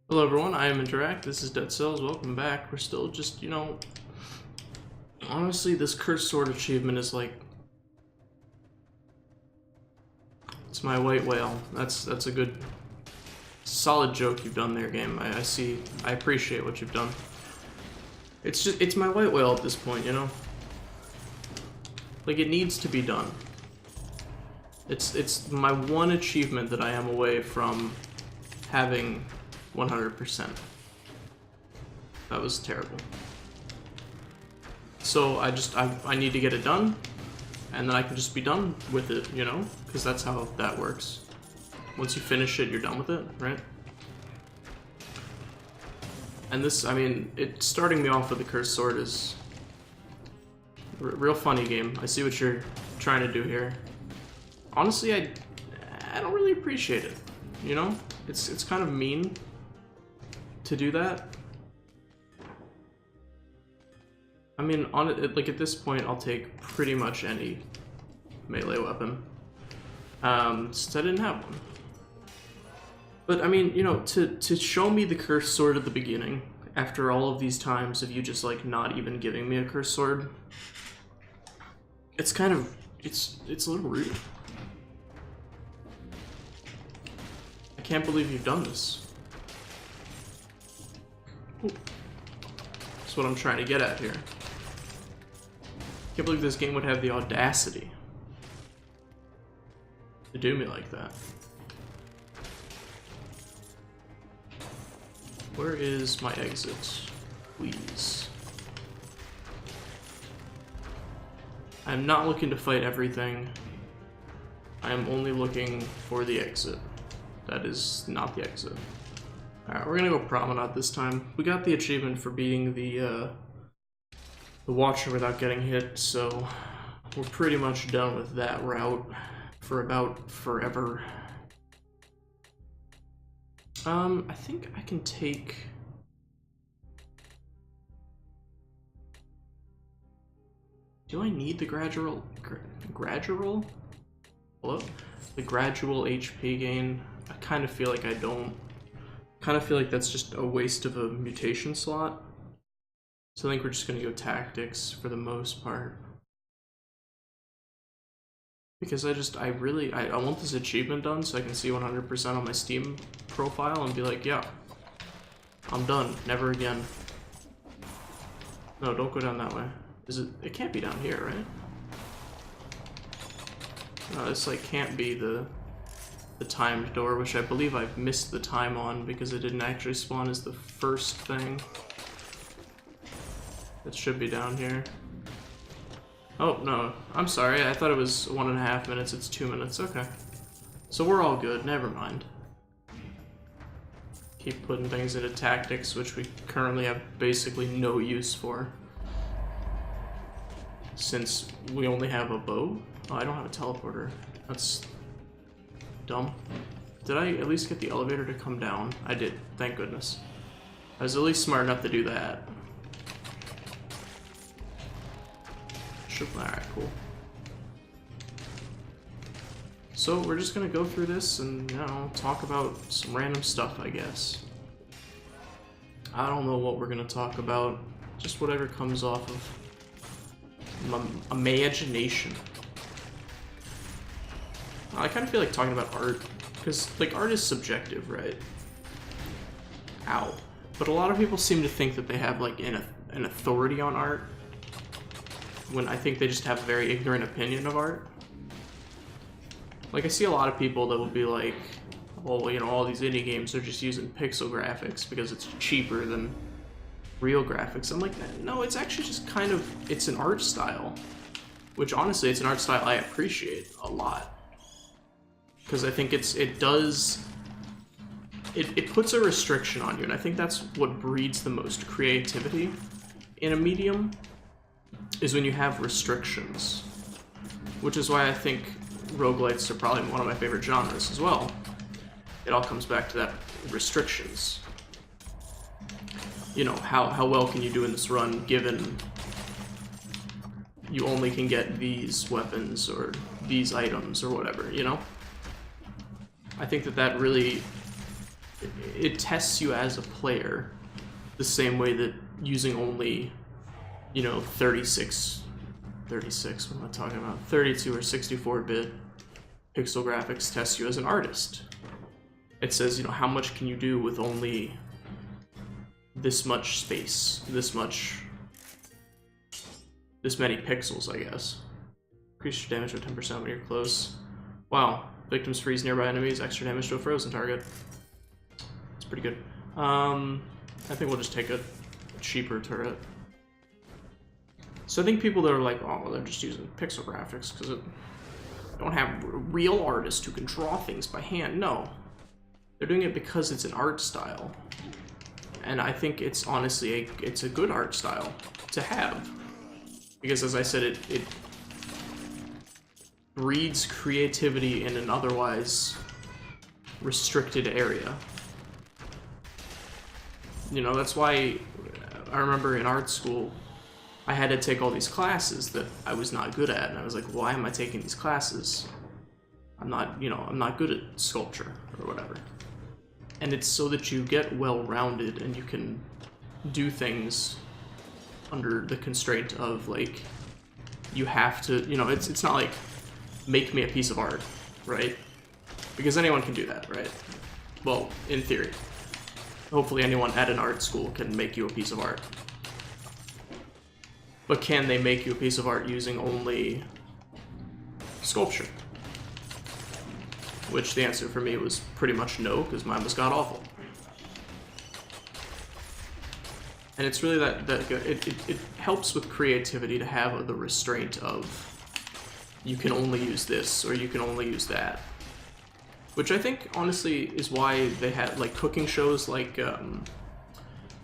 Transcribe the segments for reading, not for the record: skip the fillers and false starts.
Hello everyone, I am Interact, this is Dead Cells, welcome back. We're still just, honestly this Cursed Sword achievement is like... It's my white whale. That's a good, solid joke you've done there, game. I appreciate what you've done. It's my white whale at this point, you know? Like, it needs to be done. It's my one achievement that I am away from having 100%. That was terrible. So I need to get it done, and then I can just be done with it, you know? Because that's how that works. Once you finish it, you're done with it, right? And this, I mean, starting me off with the Cursed Sword is a real funny game. I see what you're trying to do here. Honestly, I don't really appreciate it, you know? It's kind of mean to do that. I mean, like at this point, I'll take pretty much any melee weapon. Since I didn't have one. But I mean, you know, to show me the Cursed Sword at the beginning, after all of these times of you just like not even giving me a Cursed Sword, it's kind of, it's a little rude. I can't believe you've done this. Ooh. That's what I'm trying to get at here. Can't believe this game would have the audacity to do me like that. Where is my exit? Please. I'm not looking to fight everything. I am only looking for the exit. That is not the exit. Alright, we're gonna go Promenade this time. We got the achievement for beating the Watcher without getting hit, so we're pretty much done with that route for about forever. I think I can take... Do I need the gradual... Hello? The gradual HP gain? I kind of feel like I don't. Kind of feel like that's just a waste of a mutation slot. So I think we're just gonna go tactics for the most part. Because I want this achievement done so I can see 100% on my Steam profile and be like, yeah, I'm done, never again. No, don't go down that way. It can't be down here, right? No, this like can't be the timed door, which I believe I've missed the time on because it didn't actually spawn as the first thing. It should be down here. Oh, no. I'm sorry. I thought it was 1.5 minutes. It's 2 minutes. Okay. So we're all good. Never mind. Keep putting things into tactics, which we currently have basically no use for. Since we only have a bow. Oh, I don't have a teleporter. That's dumb. Did I at least get the elevator to come down? I did. Thank goodness. I was at least smart enough to do that. Alright, cool. So we're just gonna go through this and, you know, talk about some random stuff, I guess. I don't know what we're gonna talk about. Just whatever comes off of my imagination. I kind of feel like talking about art, because, like, art is subjective, right? Ow. But a lot of people seem to think that they have, like, an authority on art, when I think they just have a very ignorant opinion of art. Like, I see a lot of people that will be like, well, you know, all these indie games are just using pixel graphics because it's cheaper than real graphics. I'm like, no, it's actually just kind of, it's an art style. Which, honestly, it's an art style I appreciate a lot. Because I think it puts a restriction on you, and I think that's what breeds the most creativity in a medium. Is when you have restrictions, which is why I think roguelites are probably one of my favorite genres as well. It all comes back to that restrictions. You know, how well can you do in this run given you only can get these weapons or these items or whatever, you know? I think that really it tests you as a player the same way that using only, you know, 36, what am I talking about? 32 or 64-bit pixel graphics tests you as an artist. It says, you know, how much can you do with only this much space, this many pixels, I guess. Increase your damage by 10% when you're close. Wow. Victims freeze nearby enemies, extra damage to a frozen target. It's pretty good. I think we'll just take a cheaper turret. So I think people that are like, oh, they're just using pixel graphics because it don't have real artists who can draw things by hand. No. They're doing it because it's an art style. And I think it's honestly it's a good art style to have. Because as I said, it breeds creativity in an otherwise restricted area. You know, that's why I remember in art school, I had to take all these classes that I was not good at, and I was like, why am I taking these classes? I'm not good at sculpture or whatever. And it's so that you get well-rounded and you can do things under the constraint of, like, you have to, you know, it's not like, make me a piece of art, right? Because anyone can do that, right? Well, in theory. Hopefully anyone at an art school can make you a piece of art. But can they make you a piece of art using only sculpture? Which the answer for me was pretty much no, because mine was god-awful. And it's really that it helps with creativity to have the restraint of you can only use this or you can only use that. Which I think honestly is why they had like cooking shows like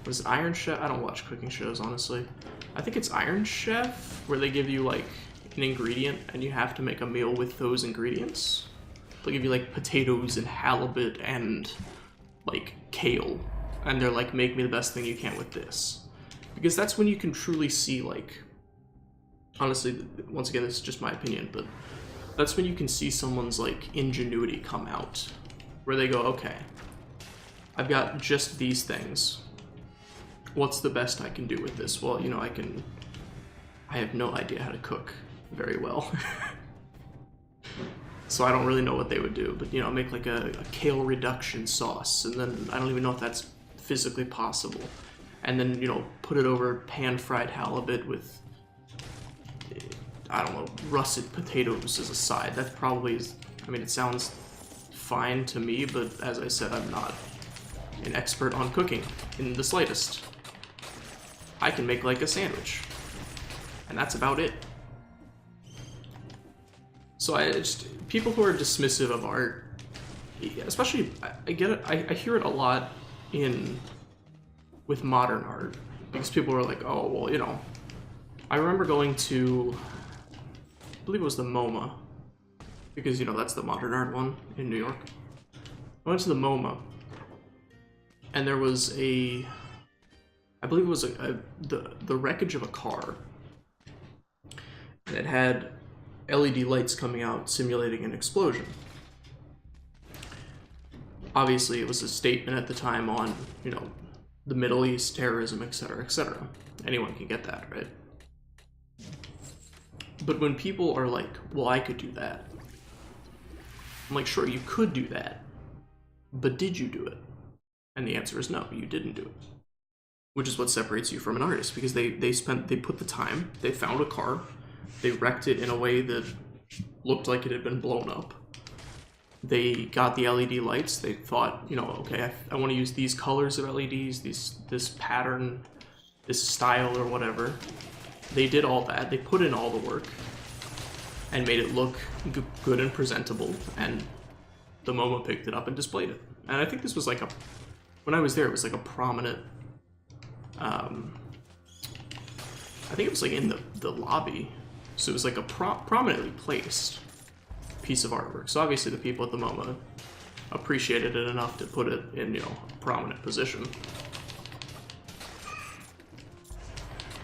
was it Iron Chef? I don't watch cooking shows honestly. I think it's Iron Chef where they give you like an ingredient and you have to make a meal with those ingredients. They'll give you like potatoes and halibut and like kale. And they're like, make me the best thing you can with this. Because that's when you can truly see, like, honestly, once again, this is just my opinion, but that's when you can see someone's, like, ingenuity come out. Where they go, okay, I've got just these things. What's the best I can do with this? Well, you know, I have no idea how to cook very well. So I don't really know what they would do, but, you know, make like a kale reduction sauce, and then I don't even know if that's physically possible, and then, you know, put it over pan-fried halibut with, I don't know, russet potatoes as a side. That probably is, I mean, it sounds fine to me, but as I said, I'm not an expert on cooking in the slightest. I can make like a sandwich, and that's about it. So people who are dismissive of art, especially, I get it, I hear it a lot with modern art, because people are like, oh, well, you know, I remember going to, I believe it was the MoMA, because, you know, that's the modern art one in New York. I went to the MoMA, and there was I believe it was the wreckage of a car, and it had LED lights coming out simulating an explosion. Obviously, it was a statement at the time on, you know, the Middle East, terrorism, etc., etc. Anyone can get that, right? But when people are like, well, I could do that, I'm like, sure, you could do that, but did you do it? And the answer is no, you didn't do it. Which is what separates you from an artist, because they put the time, they found a car, they wrecked it in a way that looked like it had been blown up. They got the LED lights. They thought, you know, okay, I want to use these colors of LEDs, this pattern, this style, or whatever. They did all that. They put in all the work and made it look good and presentable. And the MoMA picked it up and displayed it. And I think this was like when I was there, it was like a prominent. I think it was like in the lobby, so it was like a prominently placed piece of artwork. So obviously the people at the MoMA appreciated it enough to put it in, you know, a prominent position.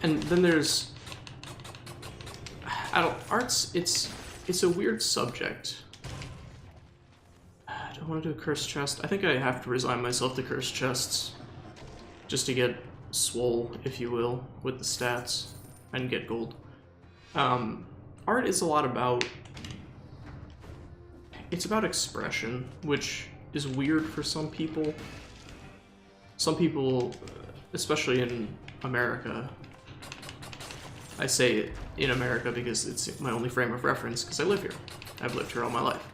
And then there's, arts, it's a weird subject I want to do a cursed chest? I think I have to resign myself to cursed chests. Just to get swole, if you will, with the stats. And get gold. Art is a lot about... It's about expression, which is weird for some people. Some people, especially in America... I say in America because it's my only frame of reference, because I live here. I've lived here all my life.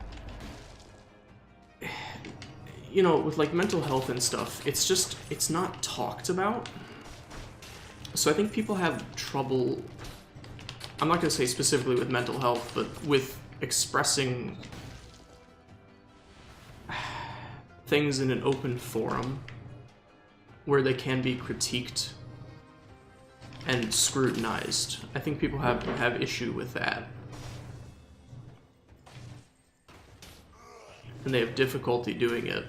You know, with like mental health and stuff, it's not talked about. So I think people have trouble, I'm not going to say specifically with mental health, but with expressing things in an open forum where they can be critiqued and scrutinized. I think people have issue with that. And they have difficulty doing it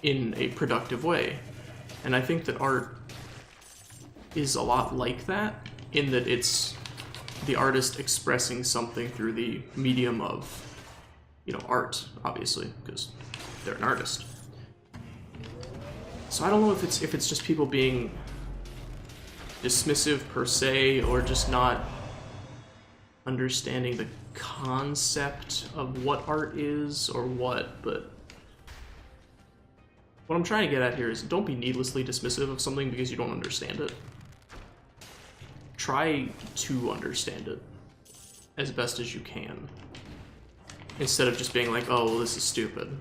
in a productive way. And I think that art is a lot like that, in that it's the artist expressing something through the medium of, you know, art, obviously, because they're an artist. So I don't know if it's just people being dismissive per se, or just not understanding the concept of what art is or what, but what I'm trying to get at here is don't be needlessly dismissive of something because you don't understand it. Try to understand it as best as you can, instead of just being like, oh, well, this is stupid.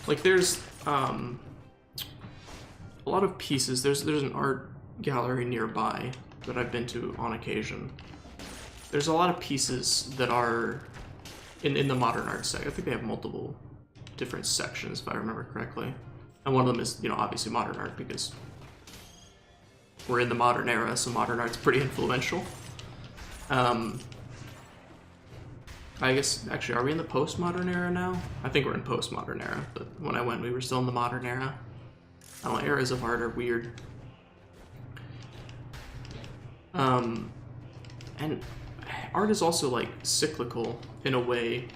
Like, there's a lot of pieces. There's an art gallery nearby that I've been to on occasion. There's a lot of pieces that are in the modern art section. I think they have multiple different sections, if I remember correctly. And one of them is, you know, obviously modern art, because we're in the modern era, so modern art's pretty influential. I guess, actually, are we in the postmodern era now? I think we're in postmodern era, but when I went, we were still in the modern era. I don't know, eras of art are weird. And art is also, like, cyclical in a way.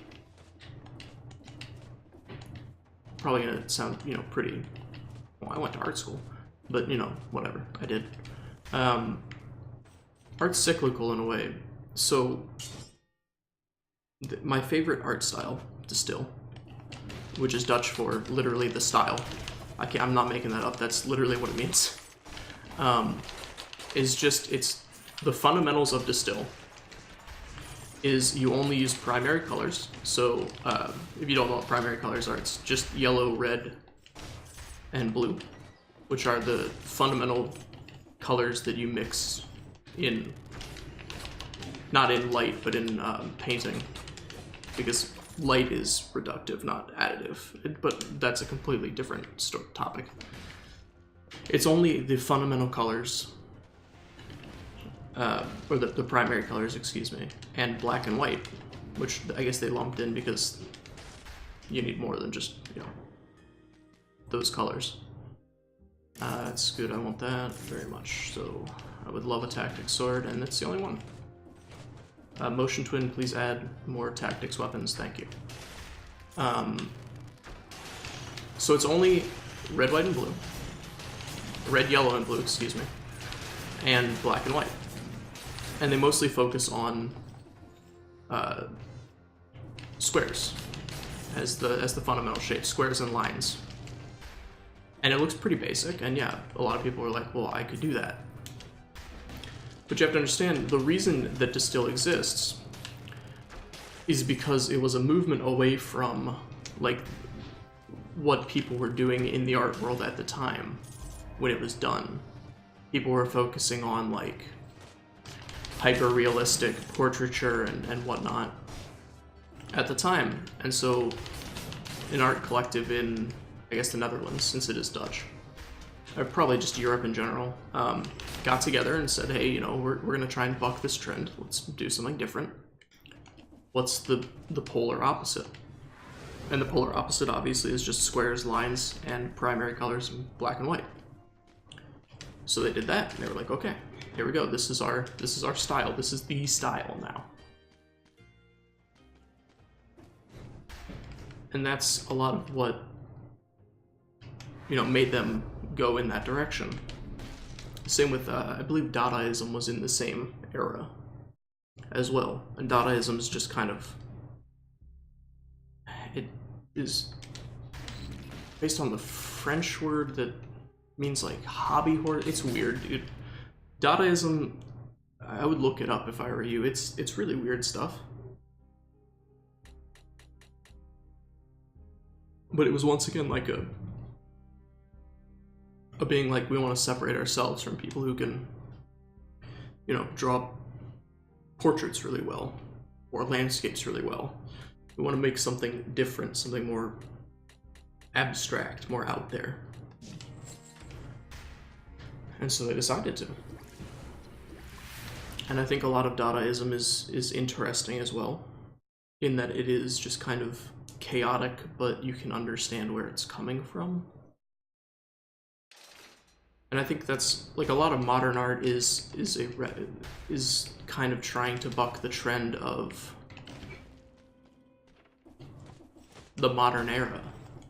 Probably gonna sound, you know, pretty... Well, I went to art school, but, you know, whatever, I did. Art's cyclical in a way. So, my favorite art style, distill, which is Dutch for literally the style. I'm not making that up, that's literally what it means. Is just, it's the fundamentals of distill is you only use primary colors. So if you don't know what primary colors are, it's just yellow, red, and blue, which are the fundamental colors that you mix in, not in light, but in painting, because light is reductive, not additive, but that's a completely different topic. It's only the fundamental colors, or the primary colors, excuse me, and black and white, which I guess they lumped in because you need more than just, you know, those colors. That's good, I want that very much, so I would love a tactics sword, and it's the only one. Motion Twin, please add more tactics weapons, thank you. So it's only red, white, and blue. Red, yellow, and blue, excuse me. And black and white. And they mostly focus on squares as the fundamental shape, squares and lines. And it looks pretty basic, and yeah, a lot of people are like, well, I could do that. But you have to understand, the reason that Distill exists is because it was a movement away from, like, what people were doing in the art world at the time when it was done. People were focusing on, like, hyper-realistic portraiture and whatnot at the time. And so an art collective in, I guess, the Netherlands, since it is Dutch, or probably just Europe in general, got together and said, hey, you know, we're gonna try and buck this trend. Let's do something different. What's the polar opposite? And the polar opposite, obviously, is just squares, lines, and primary colors in black and white. So they did that, and they were like, okay, here we go. This is our style. This is the style now. And that's a lot of what, you know, made them go in that direction. Same with, I believe Dadaism was in the same era as well. And Dadaism is just kind of, it is based on the French word that means like hobby horse. It's weird, dude. Dadaism, I would look it up if I were you. It's really weird stuff. But it was once again like a being like, we want to separate ourselves from people who can, you know, draw portraits really well or landscapes really well. We want to make something different, something more abstract, more out there. And so they decided to. And I think a lot of Dadaism is interesting as well, in that it is just kind of chaotic, but you can understand where it's coming from. And I think that's, like, a lot of modern art is kind of trying to buck the trend of the modern era,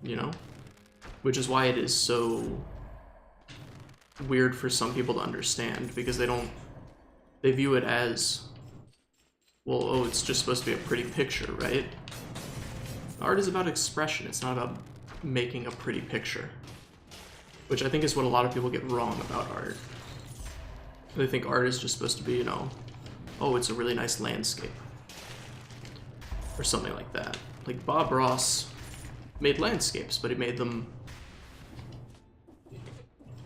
you know? Which is why it is so weird for some people to understand, because they view it as, well, oh, it's just supposed to be a pretty picture, right? Art is about expression, it's not about making a pretty picture. Which I think is what a lot of people get wrong about art. They think art is just supposed to be, you know, oh, it's a really nice landscape. Or something like that. Like, Bob Ross made landscapes, but he made them...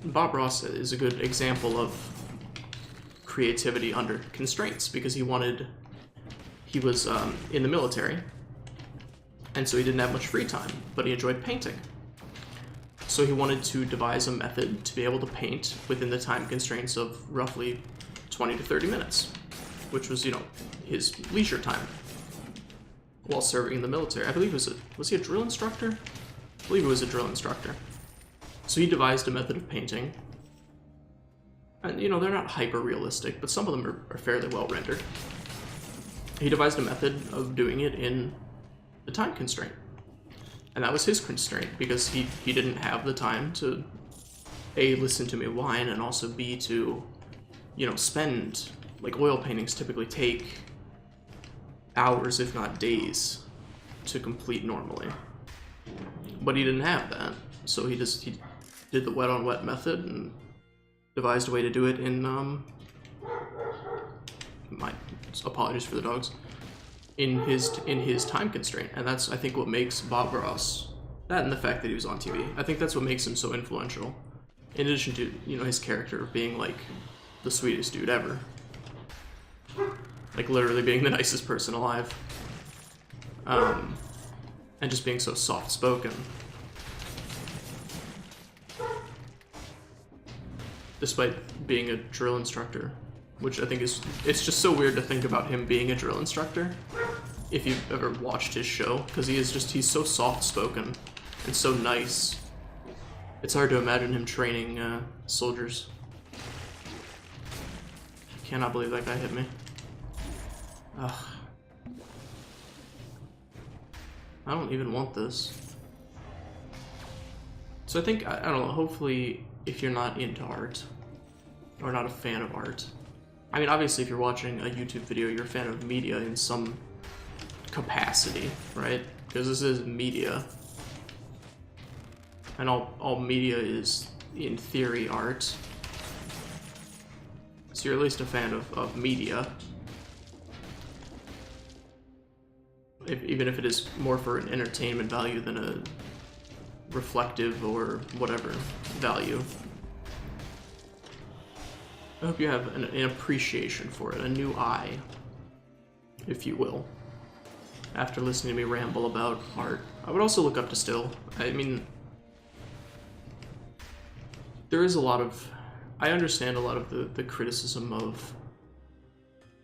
Bob Ross is a good example of creativity under constraints, because he was in the military, and so he didn't have much free time, but he enjoyed painting. So he wanted to devise a method to be able to paint within the time constraints of roughly 20 to 30 minutes, which was, you know, his leisure time while serving in the military. I believe was he a drill instructor? I believe he was a drill instructor. So he devised a method of painting. And, you know, they're not hyper-realistic, but some of them are fairly well rendered. He devised a method of doing it in the time constraint. And that was his constraint, because he didn't have the time to, A, listen to me whine, and also B, to, you know, spend, like, oil paintings typically take hours, if not days, to complete normally. But he didn't have that, so he did the wet on wet method and devised a way to do it in, my apologies for the dogs, in his time constraint. And that's, I think, what makes Bob Ross, that and the fact that he was on TV, I think that's what makes him so influential. In addition to, you know, his character being, like, the sweetest dude ever. Like, literally being the nicest person alive. And just being so soft-spoken. Despite being a drill instructor. Which I think is, it's just so weird to think about him being a drill instructor, if you've ever watched his show, because he's so soft-spoken and so nice. It's hard to imagine him training soldiers. Cannot believe that guy hit me. Ugh. I don't even want this. So I think, I don't know, hopefully if you're not into art, or not a fan of art, I mean, obviously, if you're watching a YouTube video, you're a fan of media in some capacity, right? Because this is media. And all media is, in theory, art. So you're at least a fan of media. Even if it is more for an entertainment value than a reflective or whatever value. I hope you have an appreciation for it, a new eye, if you will, after listening to me ramble about art. I would also look up to Still. I mean, there is a lot of, I understand a lot of the criticism of,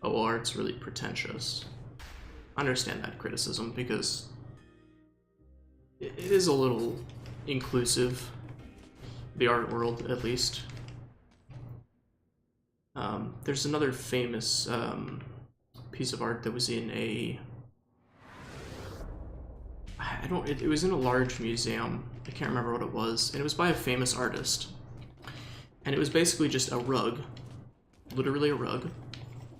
oh, well, art's really pretentious. I understand that criticism, because it is a little inclusive, the art world at least. There's another famous piece of art that was in a... it was in a large museum. I can't remember what it was, and it was by a famous artist. And it was basically just a rug, literally a rug,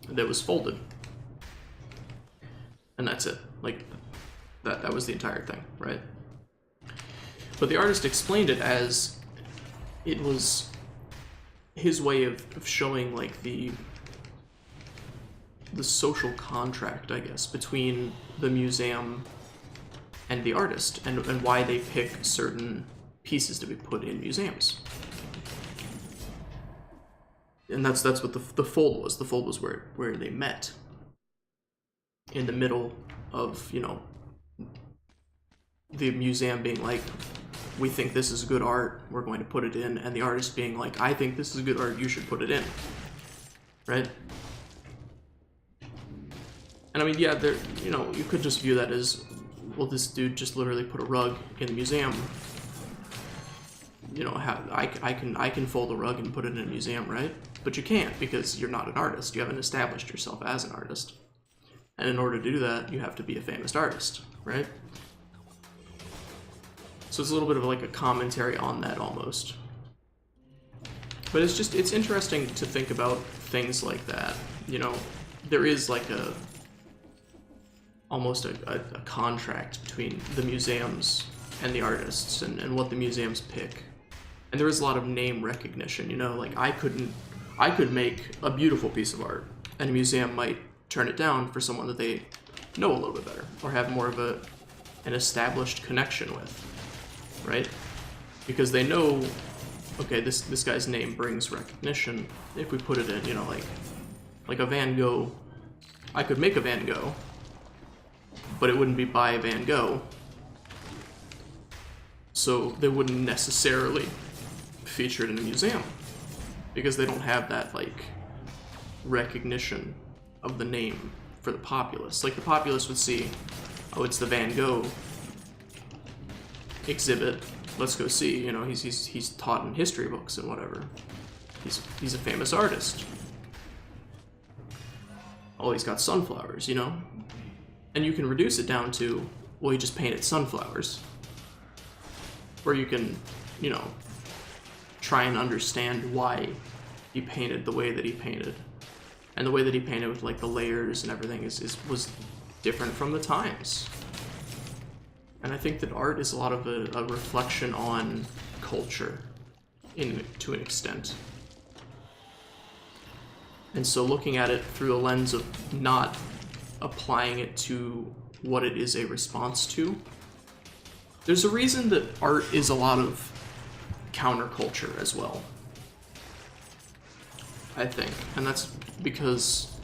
that was folded. And that's it. Like, that was the entire thing, right? But the artist explained it as it was his way of showing, like, the social contract, I guess, between the museum and the artist, and why they pick certain pieces to be put in museums. And that's what the fold was. The fold was where they met. In the middle of, you know, the museum being like, we think this is good art, we're going to put it in, and the artist being like, I think this is good art, you should put it in. Right? And I mean, yeah, there, you know, you could just view that as, well, this dude just literally put a rug in the museum. You know, I can fold a rug and put it in a museum, right? But you can't, because you're not an artist. You haven't established yourself as an artist. And in order to do that, you have to be a famous artist, right? So it's a little bit of like a commentary on that almost. But it's interesting to think about things like that. You know, there is like almost a contract between the museums and the artists, and what the museums pick. And there is a lot of name recognition, you know, like I could make a beautiful piece of art, and a museum might turn it down for someone that they know a little bit better, or have more of an established connection with, right? Because they know, okay, this guy's name brings recognition. If we put it in, you know, like a Van Gogh, I could make a Van Gogh, but it wouldn't be by Van Gogh, so they wouldn't necessarily feature it in a museum, because they don't have that, like, recognition of the name for the populace. Like, the populace would see, oh, it's the Van Gogh exhibit, let's go see, you know, he's taught in history books and whatever. He's a famous artist. Oh, he's got sunflowers, you know? And you can reduce it down to, well, he just painted sunflowers. Or you can, you know, try and understand why he painted the way that he painted. And the way that he painted with, like, the layers and everything was different from the times. And I think that art is a lot of a reflection on culture to an extent. And so looking at it through a lens of not applying it to what it is a response to. There's a reason that art is a lot of counterculture as well, I think, and that's because,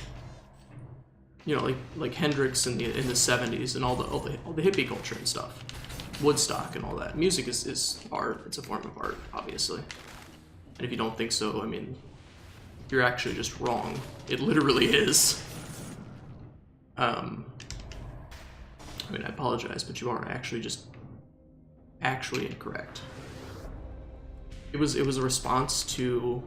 you know, like Hendrix in the 70s and all the hippie culture and stuff, Woodstock and all that. Music is art. It's a form of art, obviously. And if you don't think so, I mean, you're actually just wrong. It literally is. I mean, I apologize, but you are actually incorrect. It was a response to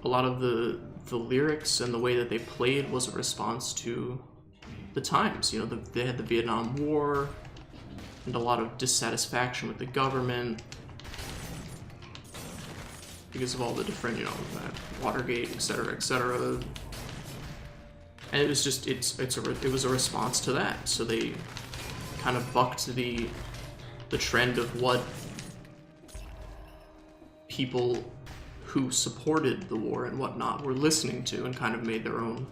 a lot of the lyrics, and the way that they played was a response to the times. You know, they had the Vietnam War and a lot of dissatisfaction with the government because of all the different, you know, Watergate, etc., etc. And it was just it was a response to that. So they kind of bucked the trend of what people who supported the war and whatnot were listening to, and kind of made their own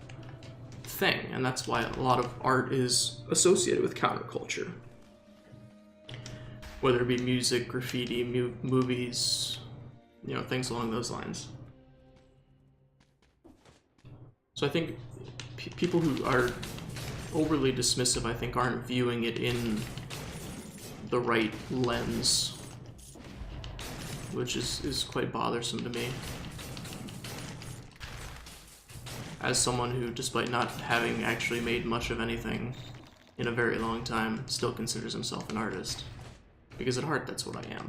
thing. And that's why a lot of art is associated with counterculture, whether it be music, graffiti, movies, you know, things along those lines. So I think people who are overly dismissive, I think, aren't viewing it in the right lens, which is quite bothersome to me. As someone who, despite not having actually made much of anything in a very long time, still considers himself an artist. Because at heart, that's what I am.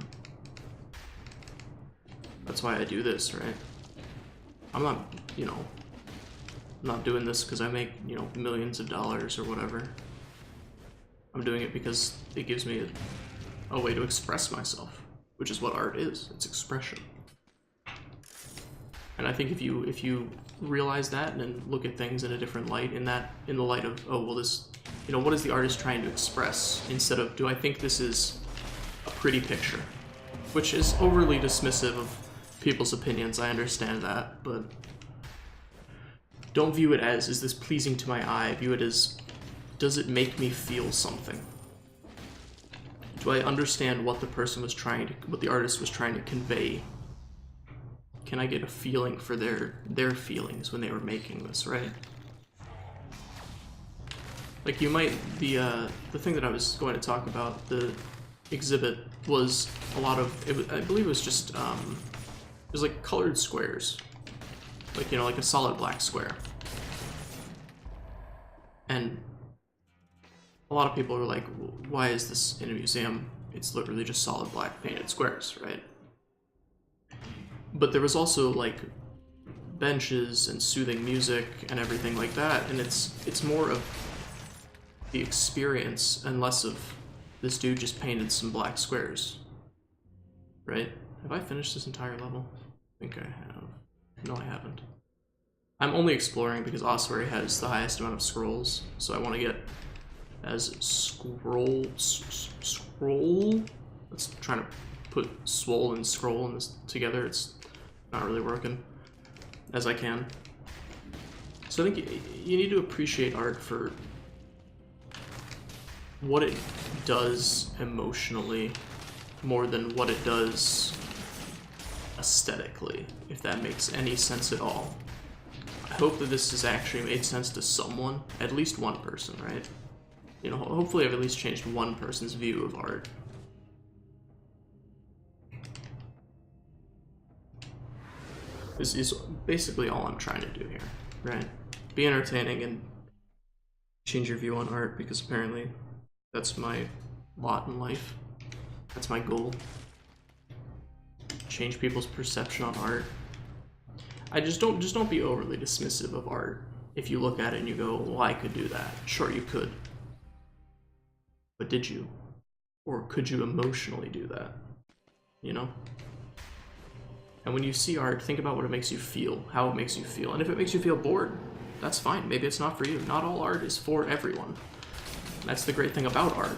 That's why I do this, right? I'm not, you know, I'm not doing this because I make, you know, millions of dollars or whatever. I'm doing it because it gives me a way to express myself, which is what art is. It's expression. And I think if you realize that and look at things in a different light, in the light of, oh well, this, you know, what is the artist trying to express, instead of, do I think this is a pretty picture, which is overly dismissive of people's opinions. I understand that, but don't view it as, is this pleasing to my eye? View it as, does it make me feel something? Do I understand what the person was trying to, what the artist was trying to convey? Can I get a feeling for their feelings when they were making this, right? Like, you might, the thing that I was going to talk about, the exhibit, was a lot of, I believe it was just, it was like colored squares. Like, you know, like a solid black square. And a lot of people are like, why is this in a museum? It's literally just solid black painted squares, right? But there was also like benches and soothing music and everything like that, and it's more of the experience and less of this dude just painted some black squares, right? Have I finished this entire level? I think I have. No, I haven't. I'm only exploring because Ossuary has the highest amount of scrolls, so I want to get as scroll. Let's try to put swole and scroll in this together. It's not really working as I can. So I think you need to appreciate art for what it does emotionally more than what it does aesthetically, if that makes any sense at all. I hope that this has actually made sense to someone, at least one person, right? You know, hopefully I've at least changed one person's view of art. This is basically all I'm trying to do here, right? Be entertaining and change your view on art, because apparently that's my lot in life. That's my goal. Change people's perception on art. I just don't be overly dismissive of art. If you look at it and you go, well, I could do that. Sure, you could. But did you? Or could you emotionally do that? You know? And when you see art, think about what it makes you feel, how it makes you feel. And if it makes you feel bored, that's fine. Maybe it's not for you. Not all art is for everyone. That's the great thing about art,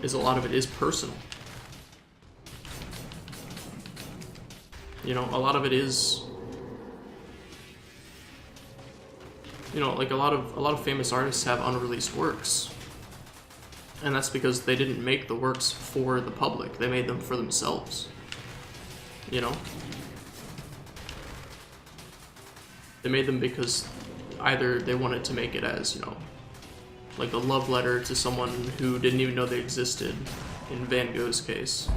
is a lot of it is personal. You know, a lot of it is, you know, like a lot of famous artists have unreleased works. And that's because they didn't make the works for the public. They made them for themselves. You know? They made them because either they wanted to make it as, you know, like a love letter to someone who didn't even know they existed, in Van Gogh's case.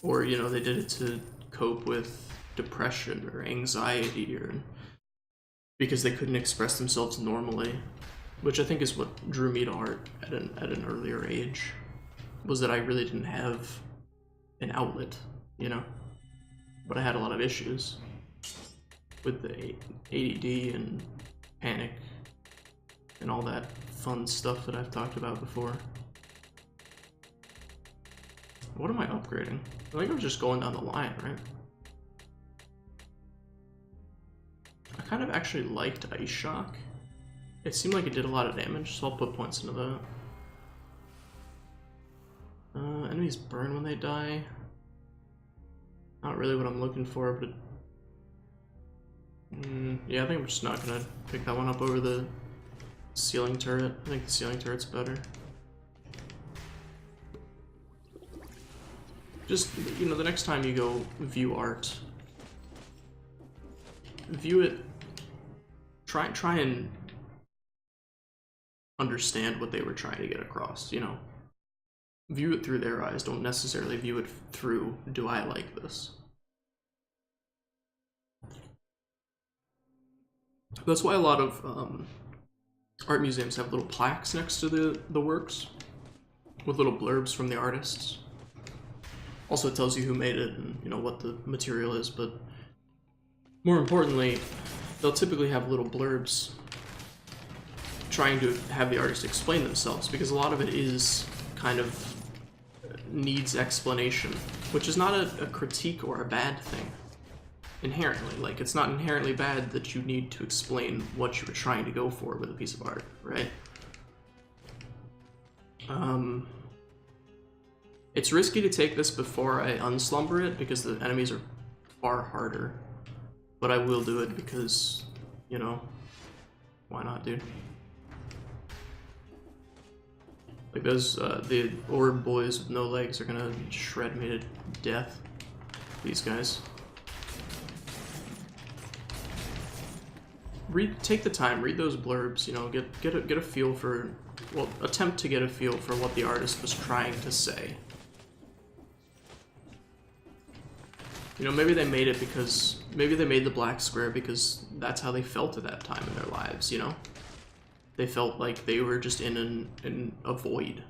Or, you know, they did it to cope with depression or anxiety, or because they couldn't express themselves normally. Which I think is what drew me to art at an earlier age, was that I really didn't have an outlet, you know? But I had a lot of issues with the ADD and panic and all that fun stuff that I've talked about before. What am I upgrading? I think I'm just going down the line, right? I kind of actually liked Ice Shock. It seemed like it did a lot of damage, so I'll put points into that. Enemies burn when they die. Not really what I'm looking for, but... yeah, I think I'm just not gonna pick that one up over the ceiling turret. I think the ceiling turret's better. Just, you know, the next time you go view art, view it... Try and understand what they were trying to get across, you know? View it through their eyes, don't necessarily view it through, do I like this? That's why a lot of art museums have little plaques next to the works, with little blurbs from the artists. Also, it tells you who made it and, you know, what the material is, but more importantly, they'll typically have little blurbs trying to have the artist explain themselves, because a lot of it is kind of needs explanation, which is not a critique or a bad thing inherently. Like, it's not inherently bad that you need to explain what you were trying to go for with a piece of art, right? It's risky to take this before I unslumber it because the enemies are far harder, but I will do it because, you know, why not, dude? Like those, the orb boys with no legs are gonna shred me to death. These guys. Take the time, read those blurbs, you know, get a feel for, well, attempt to get a feel for what the artist was trying to say. You know, maybe they made it because, maybe they made the black square because that's how they felt at that time in their lives, you know? They felt like they were just in a void.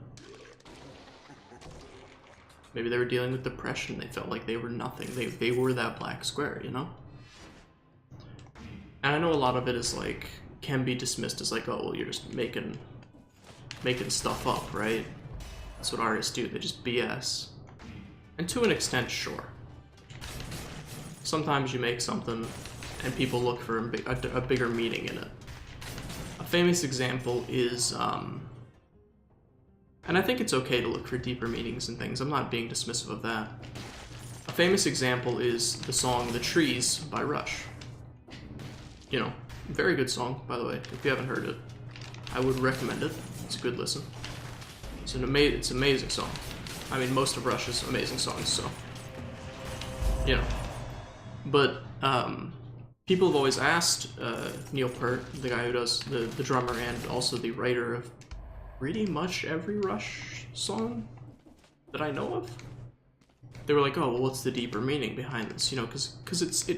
Maybe they were dealing with depression, they felt like they were nothing. They were that black square, you know? And I know a lot of it is like, can be dismissed as like, oh, well, you're just making stuff up, right? That's what artists do, they just BS. And to an extent, sure. Sometimes you make something and people look for a bigger meaning in it. A famous example is, and I think it's okay to look for deeper meanings in things, I'm not being dismissive of that. A famous example is the song The Trees by Rush. You know, very good song, by the way. If you haven't heard it, I would recommend it. It's a good listen. It's an amazing song. I mean, most of Rush's amazing songs, so, you know. But people have always asked Neil Peart, the guy who does the drummer and also the writer of pretty much every Rush song that I know of. They were like, oh, well, what's the deeper meaning behind this? You know, because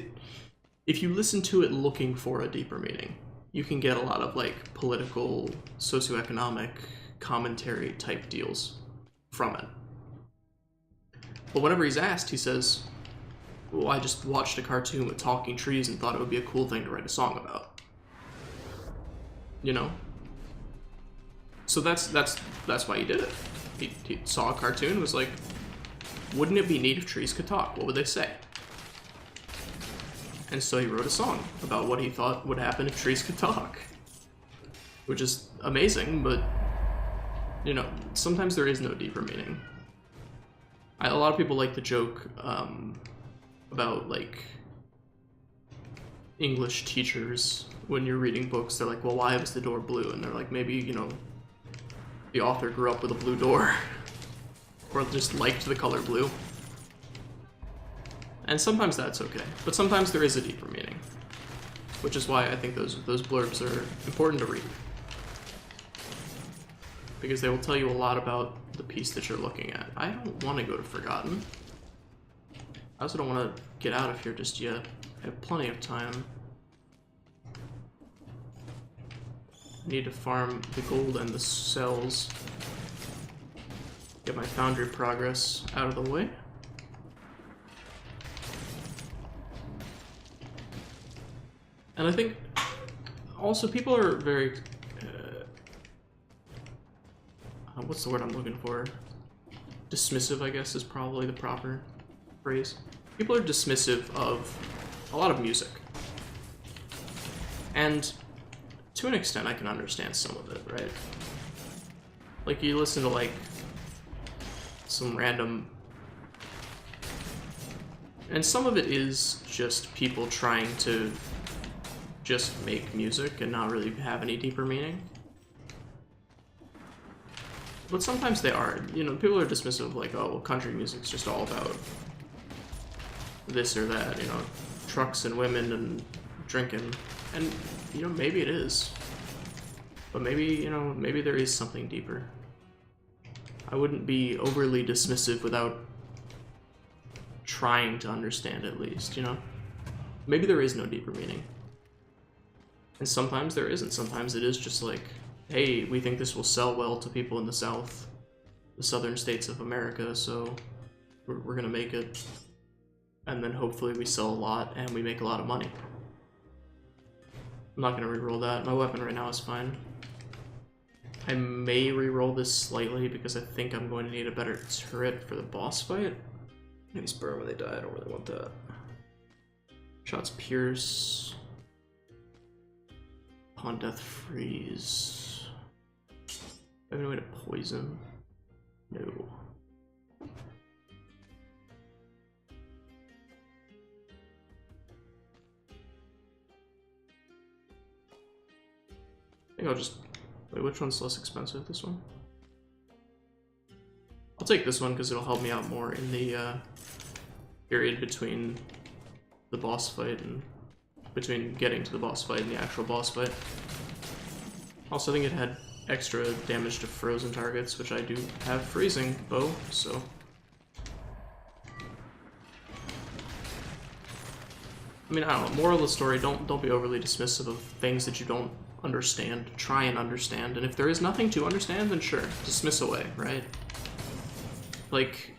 if you listen to it looking for a deeper meaning, you can get a lot of like political, socioeconomic commentary type deals from it. But whenever he's asked, he says, well, I just watched a cartoon with talking trees and thought it would be a cool thing to write a song about. You know? So that's why he did it. He saw a cartoon and was like, wouldn't it be neat if trees could talk? What would they say? And so he wrote a song about what he thought would happen if trees could talk. Which is amazing, but, you know, sometimes there is no deeper meaning. A lot of people like to joke about, like, English teachers when you're reading books. They're like, well, why was the door blue? And they're like, maybe, you know, the author grew up with a blue door. Or just liked the color blue. And sometimes that's okay, but sometimes there is a deeper meaning, which is why I think those blurbs are important to read, because they will tell you a lot about the piece that you're looking at. I don't want to go to Forgotten. I also don't want to get out of here just yet. I have plenty of time. I need to farm the gold and the cells. Get my Foundry progress out of the way. And I think also people are very, what's the word I'm looking for? Dismissive, I guess, is probably the proper phrase. People are dismissive of a lot of music. And to an extent, I can understand some of it, right? Like, you listen to, like, some random... And some of it is just people trying to just make music and not really have any deeper meaning. But sometimes they are. You know, people are dismissive of like, oh, well, country music's just all about this or that, you know, trucks and women and drinking. And, you know, maybe it is. But maybe, you know, maybe there is something deeper. I wouldn't be overly dismissive without trying to understand at least, you know? Maybe there is no deeper meaning. And sometimes there isn't. Sometimes it is just like, hey, we think this will sell well to people in the South, the southern states of America, so we're gonna make it. And then hopefully we sell a lot and we make a lot of money. I'm not gonna reroll that. My weapon right now is fine. I may re-roll this slightly because I think I'm going to need a better turret for the boss fight. Maybe spur when they die, I don't really want that. Shots pierce. Upon death freeze. Do I have any way to poison? No. I think I'll just... Wait, which one's less expensive? This one? I'll take this one because it'll help me out more in the period between the boss fight and between getting to the boss fight and the actual boss fight. Also, I think it had extra damage to frozen targets, which I do have freezing bow, so... I mean, I don't know, moral of the story, don't be overly dismissive of things that you don't understand. Try and understand, and if there is nothing to understand, then sure, dismiss away, right? Like,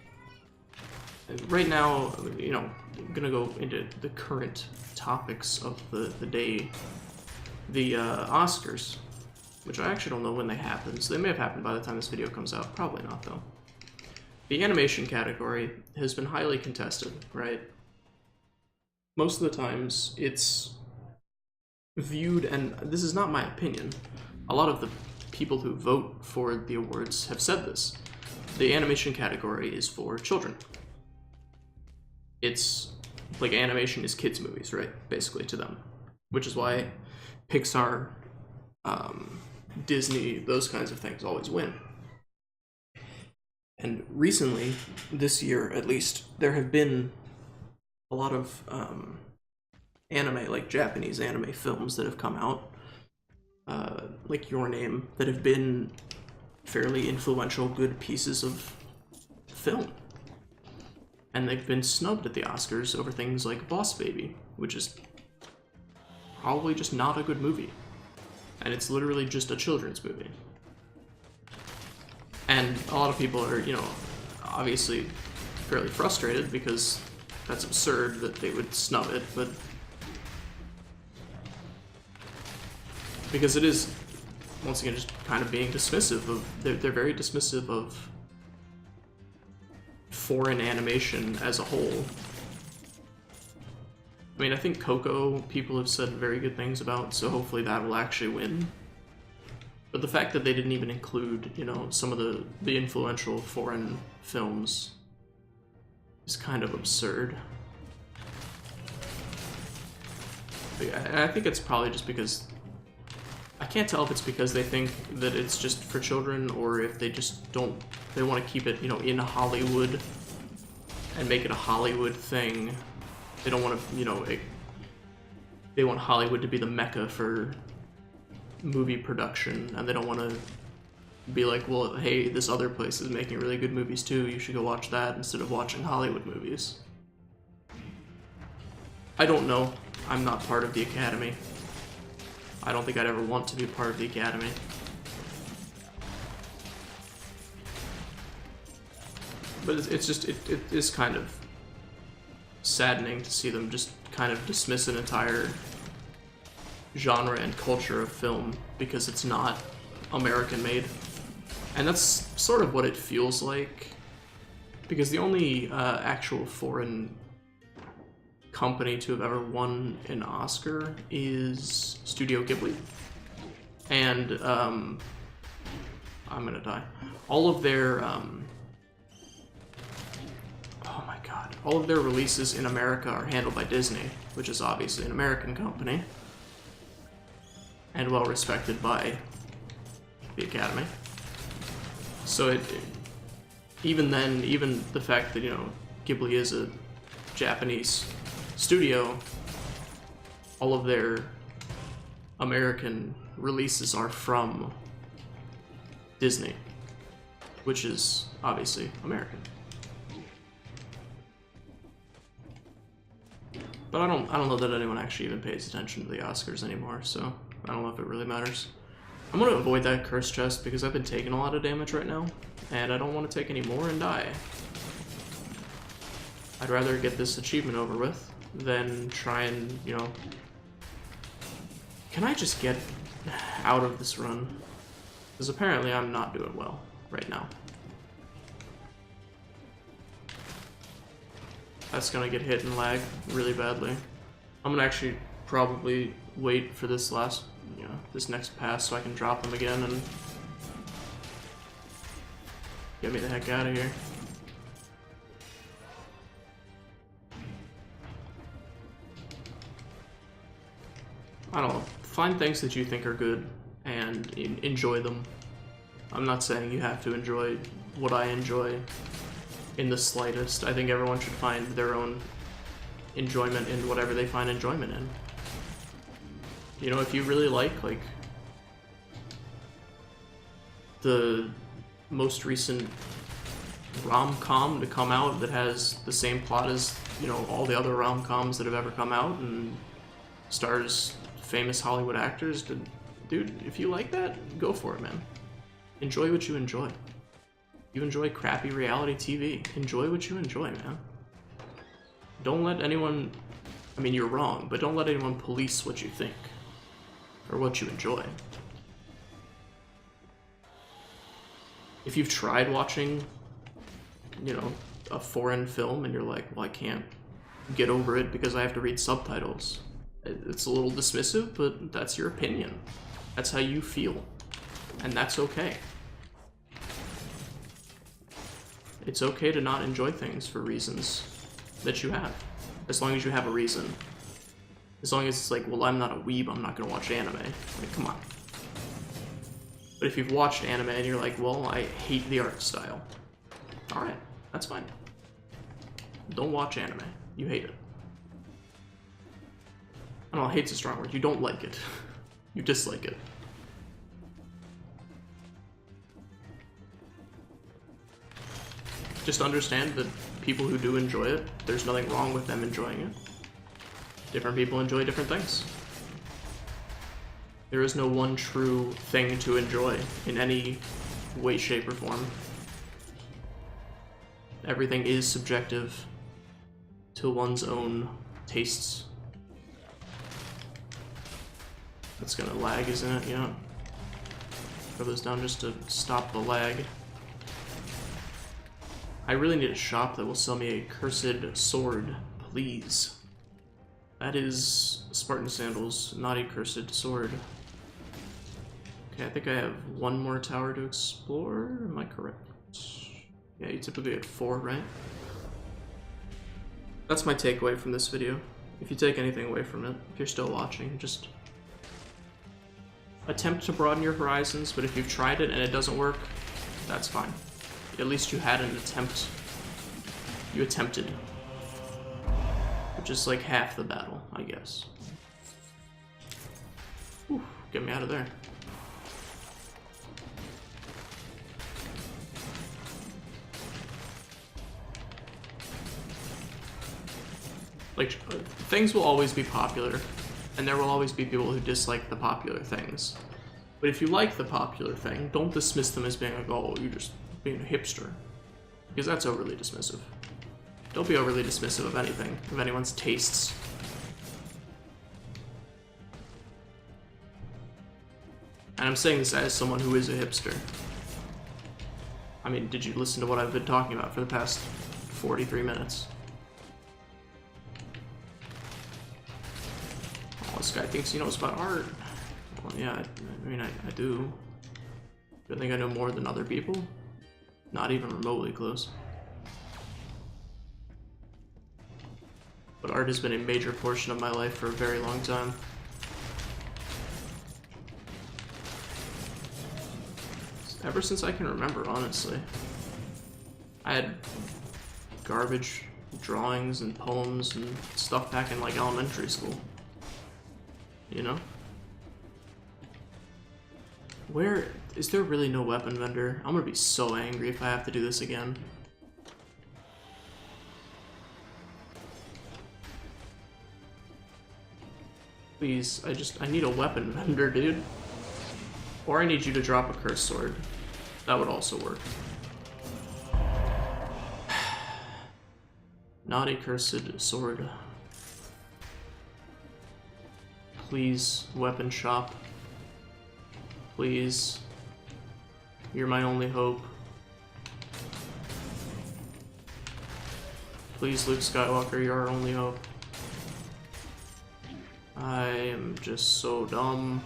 right now, you know, I'm gonna go into the current topics of the day. The Oscars, which I actually don't know when they happen, so they may have happened by the time this video comes out. Probably not, though. The animation category has been highly contested, right? Most of the times, it's viewed, and this is not my opinion, a lot of the people who vote for the awards have said this. The animation category is for children. It's like animation is kids' movies, right? Basically, to them. Which is why Pixar, Disney, those kinds of things always win. And recently, this year at least, there have been a lot of anime, like Japanese anime films that have come out, like Your Name, that have been fairly influential, good pieces of film. And they've been snubbed at the Oscars over things like Boss Baby, which is probably just not a good movie. And it's literally just a children's movie. And a lot of people are, you know, obviously fairly frustrated because that's absurd that they would snub it, but because it is, once again, just kind of being dismissive of, they're very dismissive of foreign animation as a whole. I mean, I think Coco people have said very good things about, so hopefully that will actually win. But the fact that they didn't even include, you know, some of the influential foreign films is kind of absurd. And I think it's probably just because, I can't tell if it's because they think that it's just for children or if they just don't, they want to keep it, you know, in Hollywood and make it a Hollywood thing. They don't want to, you know, they want Hollywood to be the mecca for movie production, and they don't want to be like, well, hey, this other place is making really good movies too, you should go watch that instead of watching Hollywood movies. I don't know. I'm not part of the Academy. I don't think I'd ever want to be part of the Academy. But it's just, it is kind of saddening to see them just kind of dismiss an entire genre and culture of film because it's not American made. And that's sort of what it feels like, because the only actual foreign company to have ever won an Oscar is Studio Ghibli. And I'm gonna die. All of their oh my god, all of their releases in America are handled by Disney, which is obviously an American company and well respected by the Academy. So even then, even the fact that, you know, Ghibli is a Japanese studio, all of their American releases are from Disney, which is obviously American. But I don't know that anyone actually even pays attention to the Oscars anymore, so I don't know if it really matters. I'm gonna avoid that curse chest because I've been taking a lot of damage right now, and I don't want to take any more and die. I'd rather get this achievement over with than try and, you know... Can I just get out of this run? Because apparently I'm not doing well right now. That's gonna get hit and lag really badly. I'm gonna actually probably wait for this this next pass so I can drop them again and get me the heck out of here. I don't know. Find things that you think are good and enjoy them. I'm not saying you have to enjoy what I enjoy in the slightest. I think everyone should find their own enjoyment in whatever they find enjoyment in. You know, if you really like the most recent rom-com to come out that has the same plot as, you know, all the other rom-coms that have ever come out and stars famous Hollywood actors, dude, if you like that, go for it, man. Enjoy what you enjoy. You enjoy crappy reality TV. Enjoy what you enjoy, man. Don't let anyone, I mean, you're wrong, but don't let anyone police what you think or what you enjoy. If you've tried watching, you know, a foreign film and you're like, well, I can't get over it because I have to read subtitles. It's a little dismissive, but that's your opinion. That's how you feel. And that's okay. It's okay to not enjoy things for reasons that you have. As long as you have a reason. As long as it's like, well, I'm not a weeb, I'm not gonna watch anime. Like, come on. But if you've watched anime and you're like, well, I hate the art style. Alright, that's fine. Don't watch anime. You hate it. I don't know, hate's a strong word. You don't like it. You dislike it. Just understand that people who do enjoy it, there's nothing wrong with them enjoying it. Different people enjoy different things. There is no one true thing to enjoy in any way, shape, or form. Everything is subjective to one's own tastes. That's gonna lag, isn't it? Yeah. Throw those down just to stop the lag. I really need a shop that will sell me a cursed sword, please. That is Spartan Sandals, not a cursed sword. Okay, I think I have one more tower to explore. Am I correct? Yeah, you typically get 4, right? That's my takeaway from this video. If you take anything away from it, if you're still watching, just attempt to broaden your horizons, but if you've tried it and it doesn't work, that's fine. At least you had an attempt. You attempted. Which is like half the battle, I guess. Whew, get me out of there. Like, things will always be popular, and there will always be people who dislike the popular things. But if you like the popular thing, don't dismiss them as being like, oh, you're just being a hipster. Because that's overly dismissive. Don't be overly dismissive of anything, of anyone's tastes. And I'm saying this as someone who is a hipster. I mean, did you listen to what I've been talking about for the past 43 minutes? Oh, this guy thinks he knows about art. Well, yeah, I mean, I do. Do I think I know more than other people? Not even remotely close. But art has been a major portion of my life for a very long time. Ever since I can remember, honestly. I had garbage drawings and poems and stuff back in like elementary school. You know? Where is there really no weapon vendor? I'm gonna be so angry if I have to do this again. Please, I need a weapon vendor, dude. Or I need you to drop a cursed sword. That would also work. Not a cursed sword. Please, weapon shop. Please. You're my only hope. Please, Luke Skywalker, you're our only hope. I am just so dumb.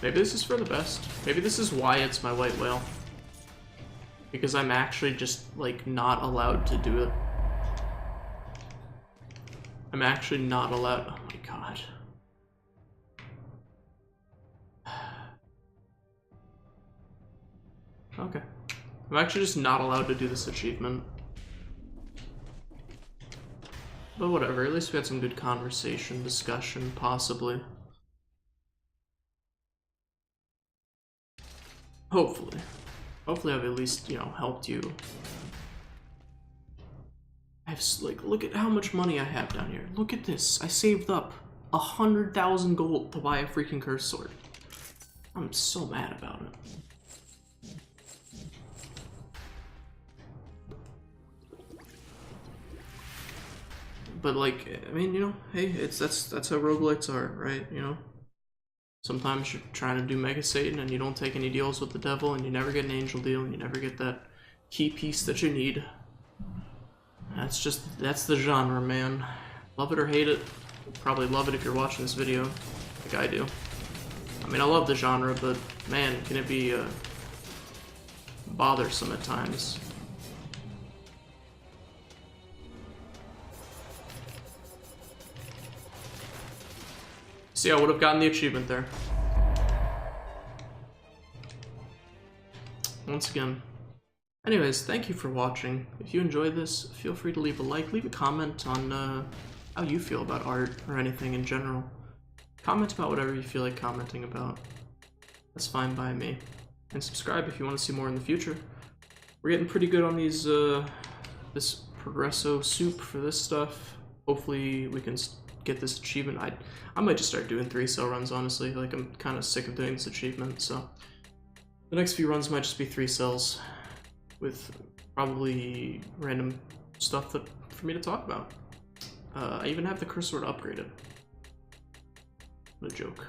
Maybe this is for the best. Maybe this is why it's my white whale. Because I'm actually just, like, not allowed to do it. I'm actually not allowed. Oh my god. Okay. I'm actually just not allowed to do this achievement. But whatever, at least we had some good conversation, discussion, possibly. Hopefully. Hopefully I've at least, you know, helped you. I've, like, look at how much money I have down here. Look at this. I saved up 100,000 gold to buy a freaking cursed sword. I'm so mad about it. But, like, I mean, you know, hey, that's how roguelites are, right? You know? Sometimes you're trying to do Mega Satan and you don't take any deals with the devil and you never get an angel deal and you never get that key piece that you need. That's the genre, man. Love it or hate it. You'll probably love it if you're watching this video, like I do. I mean, I love the genre, but man, can it be bothersome at times. See, I would have gotten the achievement there. Once again. Anyways, thank you for watching. If you enjoyed this, feel free to leave a like, leave a comment on how you feel about art or anything in general. Comment about whatever you feel like commenting about. That's fine by me. And subscribe if you want to see more in the future. We're getting pretty good on these, this Progresso soup for this stuff. Hopefully we can get this achievement. I might just start doing 3-cell runs, honestly. Like, I'm kind of sick of doing this achievement, so the next few runs might just be 3 cells with probably random stuff for me to talk about. I even have the cursed sword upgraded. What a joke.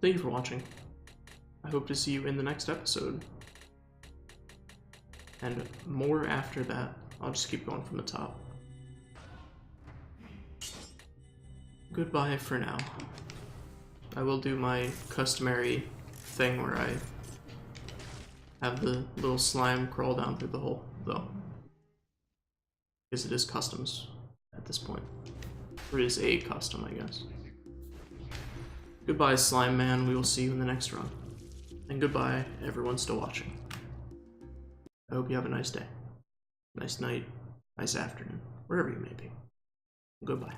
Thank you for watching. I hope to see you in the next episode. And more after that. I'll just keep going from the top. Goodbye for now. I will do my customary thing where I have the little slime crawl down through the hole, though. Because it is customs at this point. Or it is a custom, I guess. Goodbye, Slime Man. We will see you in the next run. And goodbye, everyone still watching. I hope you have a nice day, nice night, nice afternoon, wherever you may be. Goodbye.